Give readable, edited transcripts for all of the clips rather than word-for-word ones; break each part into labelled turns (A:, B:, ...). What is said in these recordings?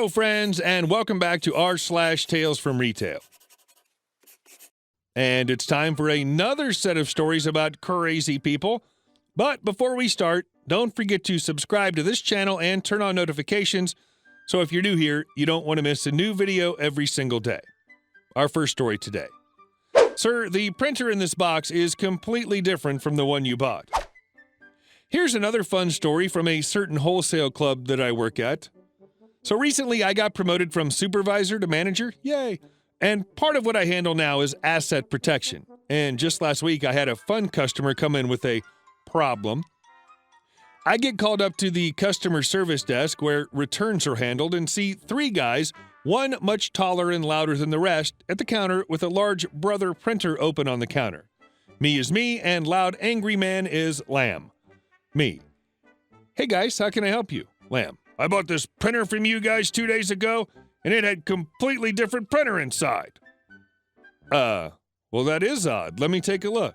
A: Hello, friends, and welcome back to r/Tales from Retail. And it's time for another set of stories about crazy people. But before we start, don't forget to subscribe to this channel and turn on notifications, so if you're new here, you don't want to miss a new video every single day. Our first story today. Sir, the printer in this box is completely different from the one you bought. Here's another fun story from a certain wholesale club that I work at. So recently I got promoted from supervisor to manager, yay! And part of what I handle now is asset protection. And just last week I had a fun customer come in with a problem. I get called up to the customer service desk where returns are handled and see three guys, one much taller and louder than the rest, at the counter with a large brother printer open on the counter. Me is me and loud angry man is Lamb. Me. Hey guys, how can I help you? Lamb. I bought this printer from you guys 2 days ago, and it had completely different printer inside. Well, that is odd. Let me take a look.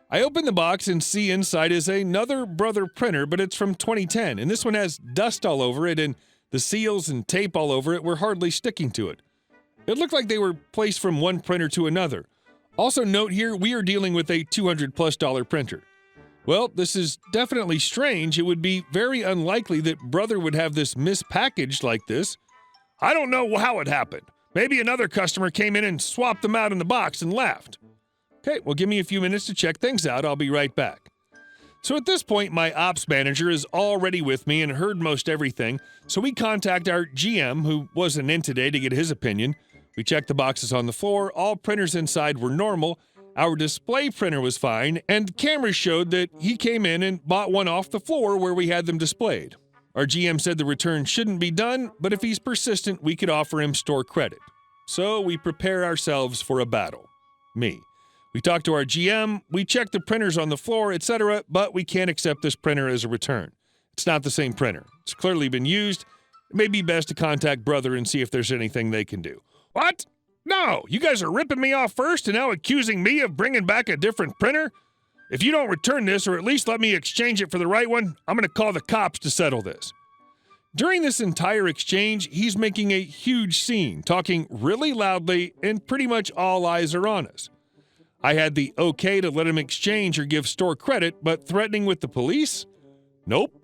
A: I open the box and see inside is another brother printer, but it's from 2010, and this one has dust all over it, and the seals and tape all over it were hardly sticking to it. It looked like they were placed from one printer to another. Also note here, we are dealing with a $200+ printer. Well, this is definitely strange. It would be very unlikely that brother would have this mispackaged like this. I don't know how it happened. Maybe another customer came in and swapped them out in the box and left. Okay, well, give me a few minutes to check things out. I'll be right back. So at this point, my ops manager is already with me and heard most everything, so we contact our GM, who wasn't in today, to get his opinion. We checked the boxes on the floor. All printers inside were normal. Our display printer was fine, and cameras showed that he came in and bought one off the floor where we had them displayed. Our GM said the return shouldn't be done, but if he's persistent, we could offer him store credit. So we prepare ourselves for a battle. Me. We talk to our GM, we check the printers on the floor, etc., but we can't accept this printer as a return. It's not the same printer. It's clearly been used. It may be best to contact brother and see if there's anything they can do. What? No, you guys are ripping me off first and now accusing me of bringing back a different printer? If you don't return this, or at least let me exchange it for the right one, I'm going to call the cops to settle this. During this entire exchange, he's making a huge scene, talking really loudly, and pretty much all eyes are on us. I had the okay to let him exchange or give store credit, but threatening with the police? Nope.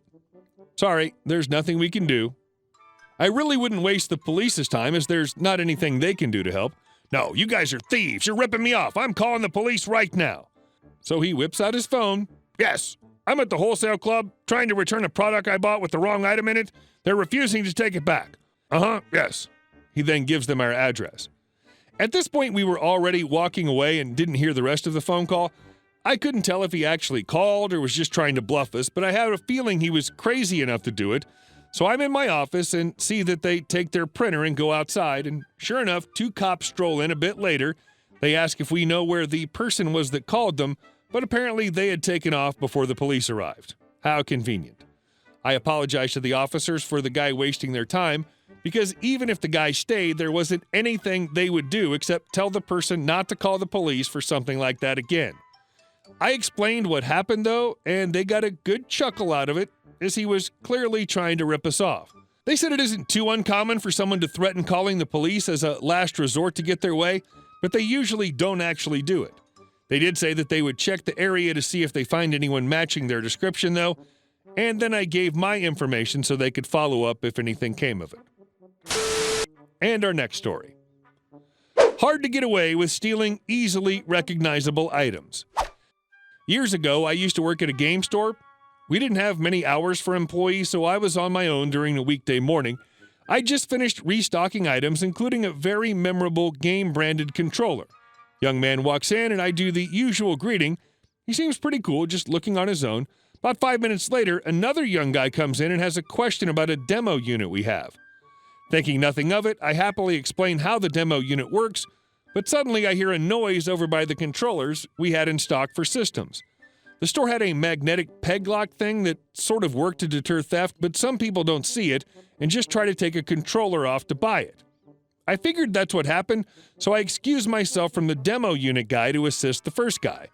A: Sorry, there's nothing we can do. I really wouldn't waste the police's time, as there's not anything they can do to help. No, you guys are thieves. You're ripping me off. I'm calling the police right now. So he whips out his phone. Yes, I'm at the wholesale club trying to return a product I bought with the wrong item in it. They're refusing to take it back. Yes. He then gives them our address. At this point, we were already walking away and didn't hear the rest of the phone call. I couldn't tell if he actually called or was just trying to bluff us, but I had a feeling he was crazy enough to do it. So I'm in my office and see that they take their printer and go outside, and sure enough, two cops stroll in a bit later. They ask if we know where the person was that called them, but apparently they had taken off before the police arrived. How convenient. I apologize to the officers for the guy wasting their time, because even if the guy stayed, there wasn't anything they would do except tell the person not to call the police for something like that again. I explained what happened, though, and they got a good chuckle out of it, as he was clearly trying to rip us off. They said it isn't too uncommon for someone to threaten calling the police as a last resort to get their way, but they usually don't actually do it. They did say that they would check the area to see if they find anyone matching their description, though, and then I gave my information so they could follow up if anything came of it. And our next story. Hard to get away with stealing easily recognizable items. Years ago, I used to work at a game store. We didn't have many hours for employees, so I was on my own during a weekday morning. I just finished restocking items, including a very memorable game-branded controller. Young man walks in, and I do the usual greeting. He seems pretty cool, just looking on his own. About 5 minutes later, another young guy comes in and has a question about a demo unit we have. Thinking nothing of it, I happily explain how the demo unit works, but suddenly I hear a noise over by the controllers we had in stock for systems. The store had a magnetic peg lock thing that sort of worked to deter theft, but some people don't see it and just try to take a controller off to buy it. I figured that's what happened, so I excused myself from the demo unit guy to assist the first guy.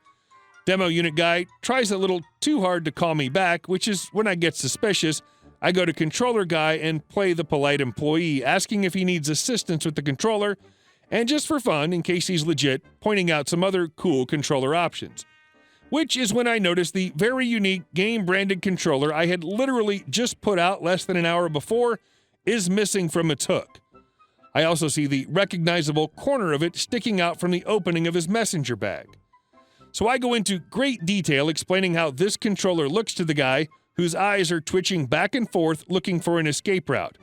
A: Demo unit guy tries a little too hard to call me back, which is when I get suspicious. I go to controller guy and play the polite employee, asking if he needs assistance with the controller, and just for fun, in case he's legit, pointing out some other cool controller options. Which is when I noticed the very unique game-branded controller I had literally just put out less than an hour before is missing from its hook. I also see the recognizable corner of it sticking out from the opening of his messenger bag. So I go into great detail explaining how this controller looks to the guy whose eyes are twitching back and forth looking for an escape route.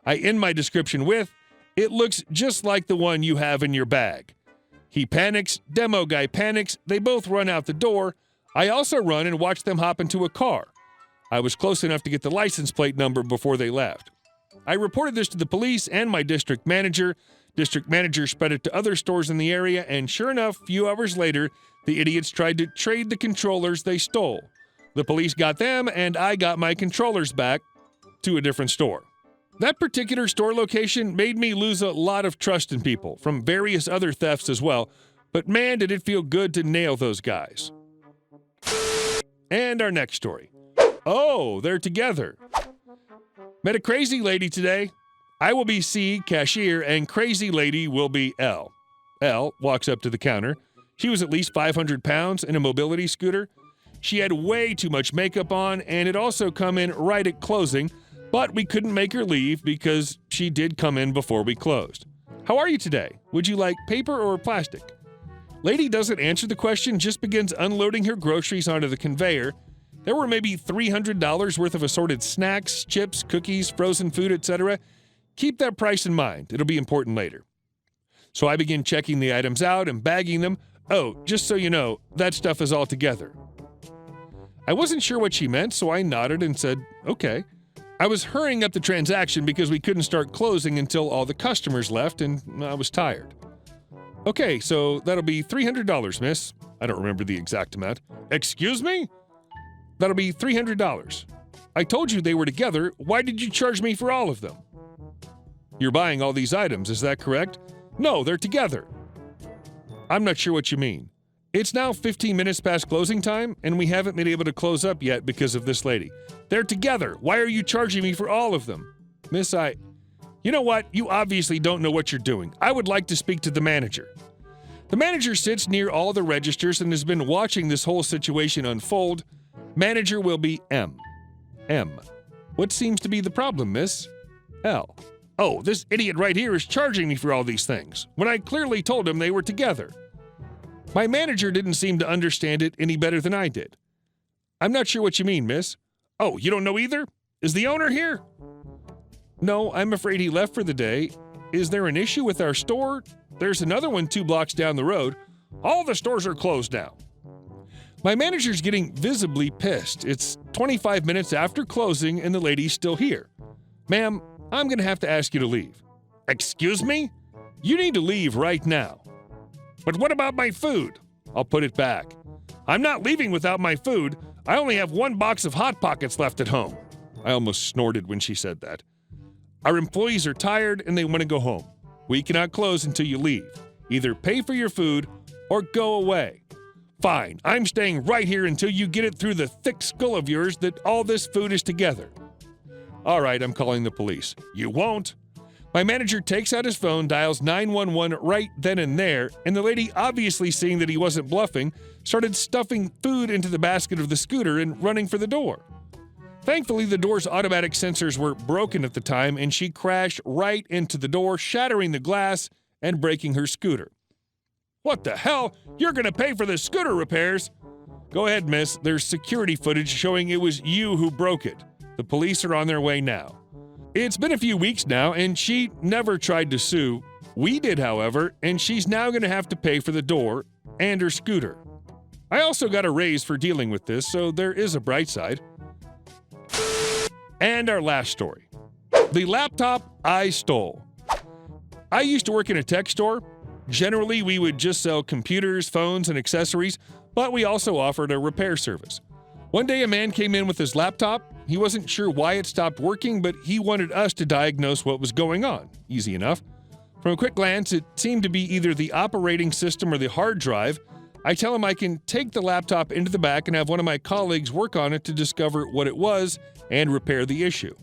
A: I end my description with, "It looks just like the one you have in your bag." He panics, demo guy panics, they both run out the door. I also run and watch them hop into a car. I was close enough to get the license plate number before they left. I reported this to the police and my district manager. District manager spread it to other stores in the area, and sure enough, a few hours later, the idiots tried to trade the controllers they stole. The police got them, and I got my controllers back to a different store. That particular store location made me lose a lot of trust in people, from various other thefts as well, but man, did it feel good to nail those guys. And our next story. Oh, they're together. Met a crazy lady today. I will be C, cashier, and crazy lady will be L. L walks up to the counter. She was at least 500 pounds in a mobility scooter. She had way too much makeup on, and it also come in right at closing, but we couldn't make her leave because she did come in before we closed. "How are you today? Would you like paper or plastic?" Lady doesn't answer the question, just begins unloading her groceries onto the conveyor. There were maybe $300 worth of assorted snacks, chips, cookies, frozen food, etc. Keep that price in mind. It'll be important later. So I begin checking the items out and bagging them. "Oh, just so you know, that stuff is all together." I wasn't sure what she meant, so I nodded and said, "Okay." I was hurrying up the transaction because we couldn't start closing until all the customers left, and I was tired. "Okay, so that'll be $300, miss." I don't remember the exact amount. "Excuse me?" "That'll be $300. I told you they were together. Why did you charge me for all of them?" "You're buying all these items, is that correct?" "No, they're together." "I'm not sure what you mean. It's now 15 minutes past closing time, and we haven't been able to close up yet because of this lady. They're together. Why are you charging me for all of them?" "Miss, You know what? You obviously don't know what you're doing. I would like to speak to the manager." The manager sits near all the registers and has been watching this whole situation unfold. Manager will be M. M. "What seems to be the problem, miss?" L. "Oh, this idiot right here is charging me for all these things, when I clearly told him they were together." My manager didn't seem to understand it any better than I did. "I'm not sure what you mean, miss." "Oh, you don't know either? Is the owner here?" "No, I'm afraid he left for the day. Is there an issue with our store? There's another one 2 blocks down the road. All the stores are closed now." My manager's getting visibly pissed. It's 25 minutes after closing and the lady's still here. "Ma'am, I'm going to have to ask you to leave." "Excuse me? You need to leave right now." "But what about my food?" "I'll put it back." "I'm not leaving without my food. I only have 1 box of Hot Pockets left at home." I almost snorted when she said that. "Our employees are tired and they want to go home. We cannot close until you leave. Either pay for your food or go away." "Fine, I'm staying right here until you get it through the thick skull of yours that all this food is together." "All right, I'm calling the police." "You won't." My manager takes out his phone, dials 911 right then and there, and the lady, obviously seeing that he wasn't bluffing, started stuffing food into the basket of the scooter and running for the door. Thankfully, the door's automatic sensors were broken at the time, and she crashed right into the door, shattering the glass and breaking her scooter. "What the hell? You're going to pay for the scooter repairs." "Go ahead, miss. There's security footage showing it was you who broke it. The police are on their way now." It's been a few weeks now, and she never tried to sue. We did, however, and she's now going to have to pay for the door and her scooter. I also got a raise for dealing with this, so there is a bright side. And our last story. The laptop I stole. I used to work in a tech store. Generally, we would just sell computers, phones, and accessories, but we also offered a repair service. One day, a man came in with his laptop. He wasn't sure why it stopped working, but he wanted us to diagnose what was going on. Easy enough. From a quick glance, it seemed to be either the operating system or the hard drive. I tell him I can take the laptop into the back and have one of my colleagues work on it to discover what it was and repair the issue.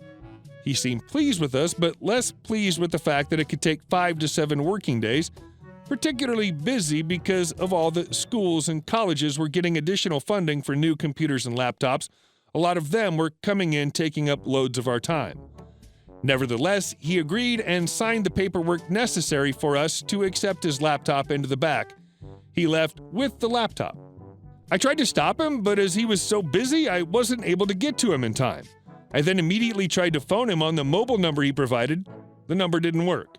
A: He seemed pleased with us, but less pleased with the fact that it could take 5 to 7 working days, particularly busy because of all the schools and colleges were getting additional funding for new computers and laptops. A lot of them were coming in, taking up loads of our time. Nevertheless, he agreed and signed the paperwork necessary for us to accept his laptop into the back. He left with the laptop. I tried to stop him, but as he was so busy, I wasn't able to get to him in time. I then immediately tried to phone him on the mobile number he provided. The number didn't work.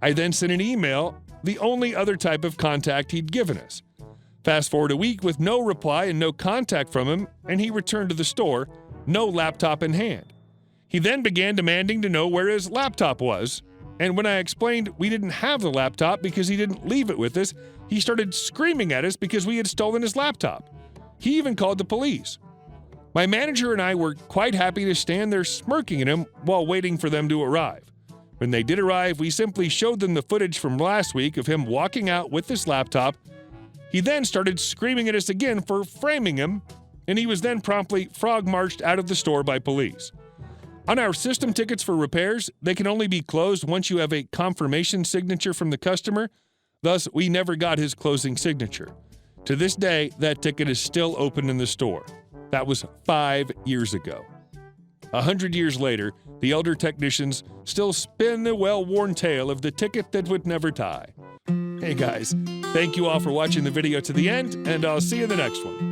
A: I then sent an email, the only other type of contact he'd given us. Fast forward a week with no reply and no contact from him, and he returned to the store, no laptop in hand. He then began demanding to know where his laptop was, and when I explained we didn't have the laptop because he didn't leave it with us, he started screaming at us because we had stolen his laptop. He even called the police. My manager and I were quite happy to stand there smirking at him while waiting for them to arrive. When they did arrive, we simply showed them the footage from last week of him walking out with his laptop. He then started screaming at us again for framing him, and he was then promptly frog-marched out of the store by police. On our system tickets for repairs, they can only be closed once you have a confirmation signature from the customer. Thus, we never got his closing signature. To this day, that ticket is still open in the store. That was 5 years ago. 100 years later, the elder technicians still spin the well-worn tale of the ticket that would never tie. Hey guys, thank you all for watching the video to the end, and I'll see you in the next one.